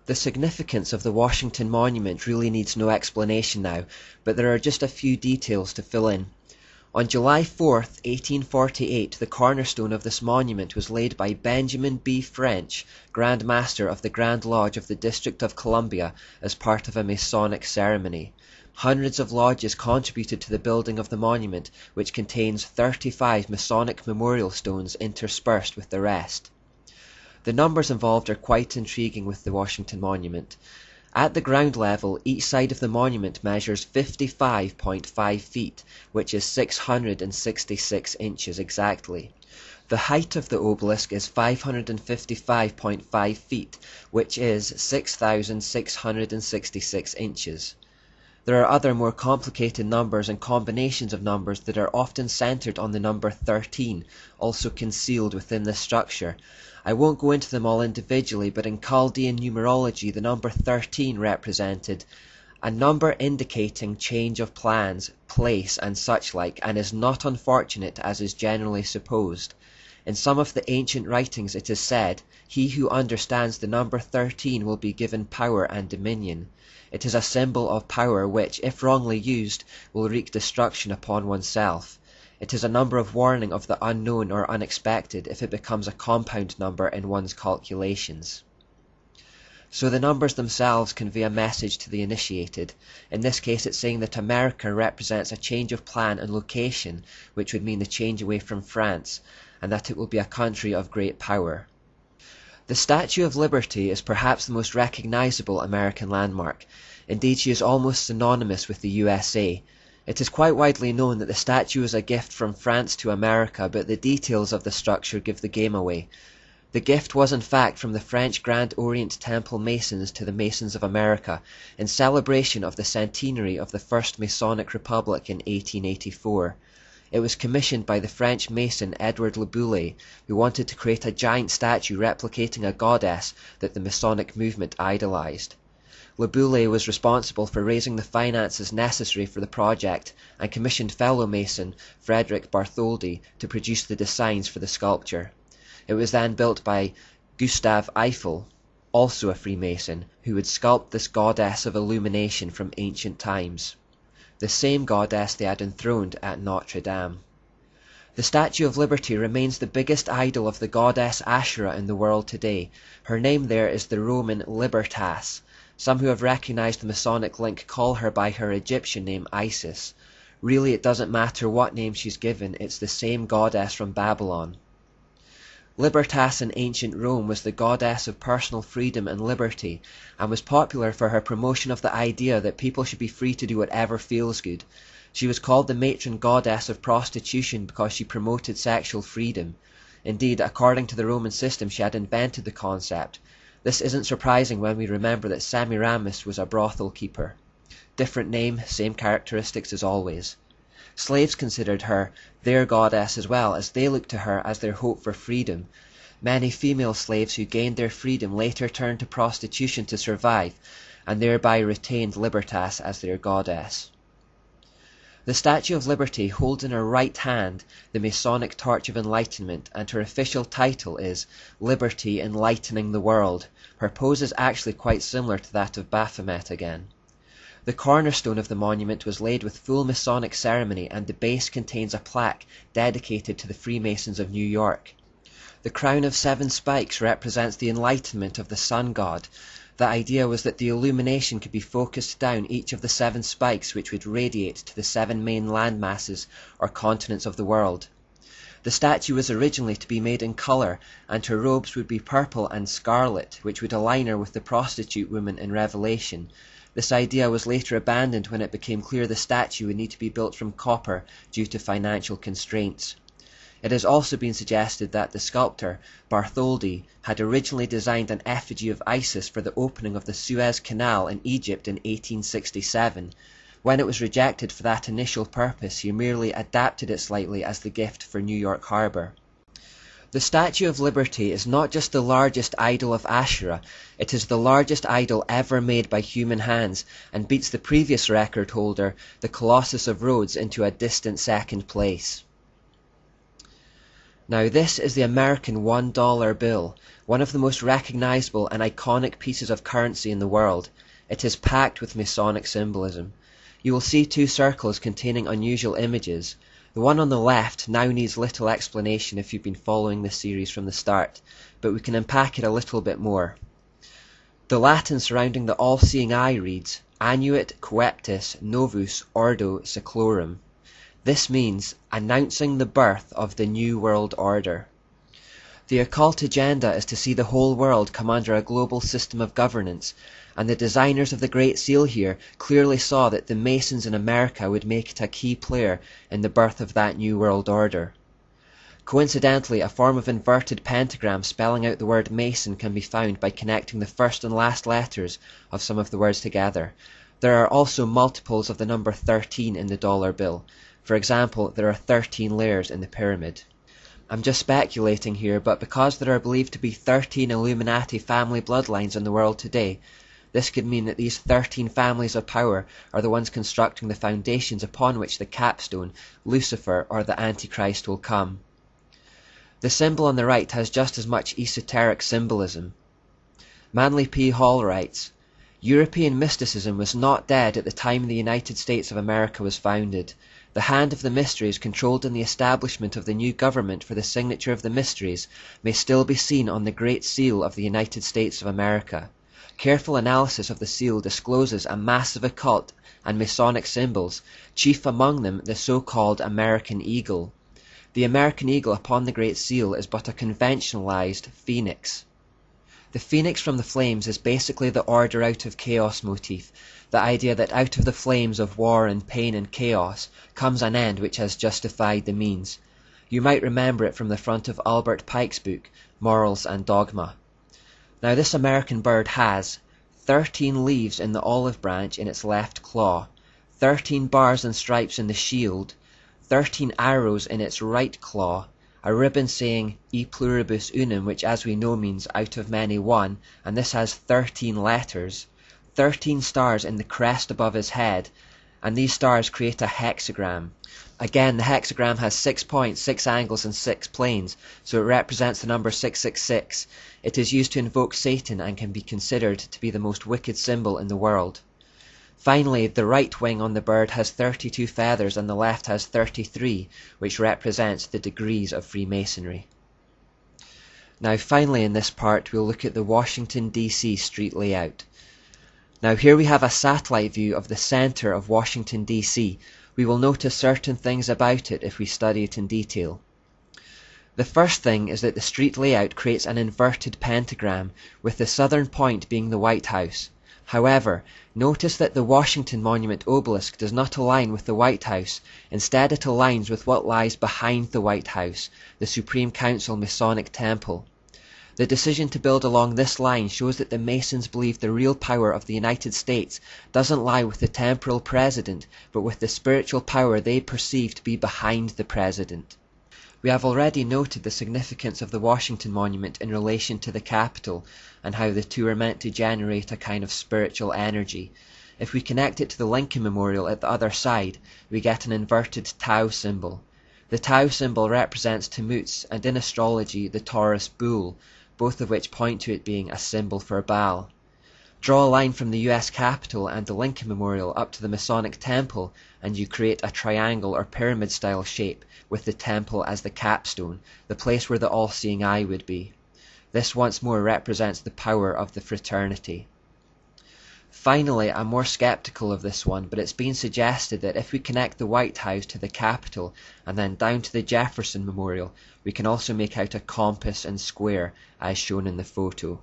The significance of the Washington Monument really needs no explanation now, but there are just a few details to fill in. On July 4th, 1848, the cornerstone of this monument was laid by Benjamin B. French, Grand Master of the Grand Lodge of the District of Columbia, as part of a Masonic ceremony. Hundreds of lodges contributed to the building of the monument, which contains 35 Masonic memorial stones interspersed with the rest. The numbers involved are quite intriguing with the Washington Monument. At the ground level, each side of the monument measures 55.5 feet, which is 666 inches exactly. The height of the obelisk is 555.5 feet, which is 6,666 inches. There are other more complicated numbers and combinations of numbers that are often centered on the number 13, also concealed within this structure. I won't go into them all individually, but in Chaldean numerology the number 13 represented a number indicating change of plans, place, and such like, and is not unfortunate as is generally supposed. In some of the ancient writings it is said, "He who understands the number 13 will be given power and dominion." It is a symbol of power which, if wrongly used, will wreak destruction upon oneself. It is a number of warning of the unknown or unexpected if it becomes a compound number in one's calculations. So the numbers themselves convey a message to the initiated. In this case it's saying that America represents a change of plan and location, which would mean the change away from France, and that it will be a country of great power. The Statue of Liberty is perhaps the most recognizable American landmark. Indeed, she is almost synonymous with the USA. It is quite widely known that the statue is a gift from France to America, but the details of the structure give the game away. The gift was in fact from the French Grand Orient Temple Masons to the Masons of America, in celebration of the centenary of the First Masonic Republic in 1884. It was commissioned by the French Mason Edward Le Bouillet, who wanted to create a giant statue replicating a goddess that the Masonic movement idolized. Le Bouillet was responsible for raising the finances necessary for the project and commissioned fellow Mason Frederick Bartholdi to produce the designs for the sculpture. It was then built by Gustave Eiffel, also a Freemason, who would sculpt this goddess of illumination from ancient times, the same goddess they had enthroned at Notre Dame. The Statue of Liberty remains the biggest idol of the goddess Ashera in the world today. Her name there is the Roman Libertas. Some who have recognized the Masonic link call her by her Egyptian name Isis. Really, it doesn't matter what name she's given, it's the same goddess from Babylon. Libertas in ancient Rome was the goddess of personal freedom and liberty, and was popular for her promotion of the idea that people should be free to do whatever feels good. She was called the matron goddess of prostitution because she promoted sexual freedom. Indeed, according to the Roman system, she had invented the concept. This isn't surprising when we remember that Semiramis was a brothel keeper. Different name, same characteristics as always. Slaves considered her their goddess as well, as they looked to her as their hope for freedom. Many female slaves who gained their freedom later turned to prostitution to survive, and thereby retained Libertas as their goddess. The Statue of Liberty holds in her right hand the Masonic Torch of Enlightenment, and her official title is Liberty Enlightening the World. Her pose is actually quite similar to that of Baphomet again. The cornerstone of the monument was laid with full Masonic ceremony, and the base contains a plaque dedicated to the Freemasons of New York. The crown of 7 spikes represents the enlightenment of the sun god. The idea was that the illumination could be focused down each of the 7 spikes, which would radiate to the 7 main land masses or continents of the world. The statue was originally to be made in colour, and her robes would be purple and scarlet, which would align her with the prostitute woman in Revelation. This idea was later abandoned when it became clear the statue would need to be built from copper due to financial constraints. It has also been suggested that the sculptor, Bartholdi, had originally designed an effigy of Isis for the opening of the Suez Canal in Egypt in 1867. When it was rejected for that initial purpose, he merely adapted it slightly as the gift for New York Harbor. The Statue of Liberty is not just the largest idol of Asherah, it is the largest idol ever made by human hands, and beats the previous record holder, the Colossus of Rhodes, into a distant second place. Now this is the American $1 bill, one of the most recognizable and iconic pieces of currency in the world. It is packed with Masonic symbolism. You will see two circles containing unusual images. The one on the left now needs little explanation if you've been following this series from the start, but we can unpack it a little bit more. The Latin surrounding the all-seeing eye reads, Annuit coeptis novus ordo seclorum. This means announcing the birth of the New World Order. The occult agenda is to see the whole world come under a global system of governance, and the designers of the Great Seal here clearly saw that the Masons in America would make it a key player in the birth of that New World Order. Coincidentally, a form of inverted pentagram spelling out the word Mason can be found by connecting the first and last letters of some of the words together. There are also multiples of the number 13 in the dollar bill. For example, there are 13 layers in the pyramid. I'm just speculating here, but because there are believed to be 13 Illuminati family bloodlines in the world today, this could mean that these 13 families of power are the ones constructing the foundations upon which the capstone, Lucifer, or the Antichrist will come. The symbol on the right has just as much esoteric symbolism. Manly P. Hall writes, European mysticism was not dead at the time the United States of America was founded. The hand of the mysteries controlled in the establishment of the new government for the signature of the mysteries may still be seen on the Great Seal of the United States of America. Careful analysis of the seal discloses a mass of occult and Masonic symbols, chief among them the so-called American Eagle. The American Eagle upon the Great Seal is but a conventionalized phoenix. The phoenix from the flames is basically the order out of chaos motif, the idea that out of the flames of war and pain and chaos comes an end which has justified the means. You might remember it from the front of Albert Pike's book, Morals and Dogma. Now this American bird has 13 leaves in the olive branch in its left claw, 13 bars and stripes in the shield, 13 arrows in its right claw, a ribbon saying E pluribus unum, which as we know means out of many one, and this has 13 letters, 13 stars in the crest above his head, and these stars create a hexagram. Again, the hexagram has 6 points, 6 angles, and 6 planes, so it represents the number 666. It is used to invoke Satan and can be considered to be the most wicked symbol in the world. Finally, the right wing on the bird has 32 feathers and the left has 33, which represents the degrees of Freemasonry. Now finally in this part we'll look at the Washington DC street layout. Now here we have a satellite view of the center of Washington DC. We will notice certain things about it if we study it in detail. The first thing is that the street layout creates an inverted pentagram, with the southern point being the White House. However, notice that the Washington Monument obelisk does not align with the White House. Instead, it aligns with what lies behind the White House, the Supreme Council Masonic Temple. The decision to build along this line shows that the Masons believe the real power of the United States doesn't lie with the temporal president, but with the spiritual power they perceive to be behind the president. We have already noted the significance of the Washington Monument in relation to the Capitol, and how the two are meant to generate a kind of spiritual energy. If we connect it to the Lincoln Memorial at the other side, we get an inverted Tau symbol. The Tau symbol represents Tammuz, and in astrology the Taurus bull, both of which point to it being a symbol for Baal. Draw a line from the US Capitol and the Lincoln Memorial up to the Masonic Temple, and you create a triangle or pyramid style shape with the temple as the capstone, the place where the all-seeing eye would be. This once more represents the power of the fraternity. Finally, I'm more skeptical of this one, but it's been suggested that if we connect the White House to the Capitol and then down to the Jefferson Memorial, we can also make out a compass and square as shown in the photo.